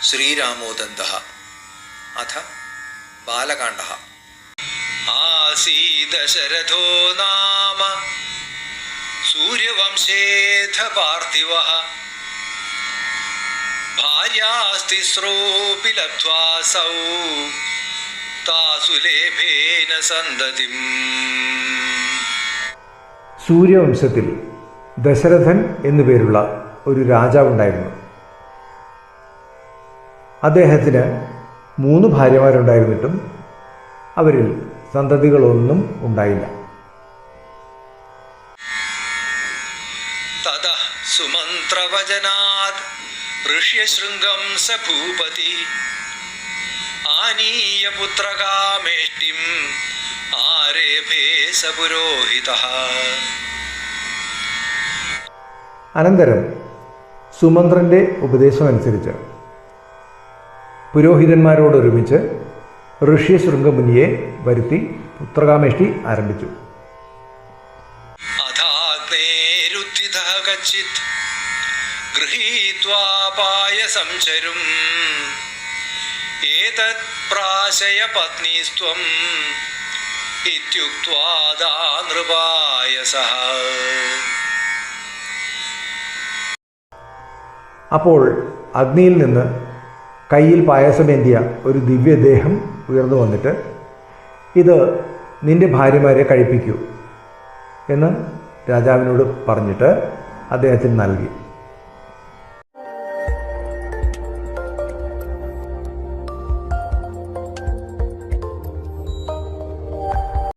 ശ്രീരാമോദന്തഃ അഥ ബാലകാണ്ഡഃ. ആസീദശരഥോ നാമ സൂര്യവംശേഥ പാർത്ഥിവഃ ഭാര്യാസ്തിസ്രോऽപി ലബ്ധ്വാ സൗ താസു ലേഭേന സന്തതിം. സൂര്യവംശത്തിൽ ദശരഥൻ എന്നുപേരുള്ള ഒരു രാജാവുണ്ടായിരുന്നു. അദ്ദേഹത്തിന് 3 ഭാര്യമാരുണ്ടായിരുന്നിട്ടും അവരിൽ സന്തതികളൊന്നും ഉണ്ടായില്ല. തതഃ സുമന്ത്രവചനാത് ഋഷ്യശൃംഗം സ ഭൂപതി ആനീയ പുത്രകാമേഷ്ടിം ആരേഭേ സ പുരോഹിതഃ. അനന്തരം സുമന്ത്രന്റെ ഉപദേശമനുസരിച്ച് പുരോഹിതന്മാരോടൊരുമിച്ച് ഋഷ്യശൃംഗമുനിയെ വരുത്തി പുത്രകാമേഷ്ടി ആരംഭിച്ചു. അഥാഗ്നേരുത്ഥിതഃ കച്ചിത് ഗൃഹീത്വാ പായസം ചരും ഏതത് പ്രാശയ പത്നീസ്ത്വം ഇത്യുക്ത്വാ ദാ നൃപായസഃ. അപ്പോൾ അഗ്നിയിൽ നിന്ന് കയ്യിൽ പായസമേന്തിയ ഒരു ദിവ്യദേഹം ഉയർന്നു വന്നിട്ട്, ഇത് നിന്റെ ഭാര്യമാരെ കഴിപ്പിക്കൂ എന്ന് രാജാവിനോട് പറഞ്ഞിട്ട് അദ്ദേഹത്തിന് നൽകി.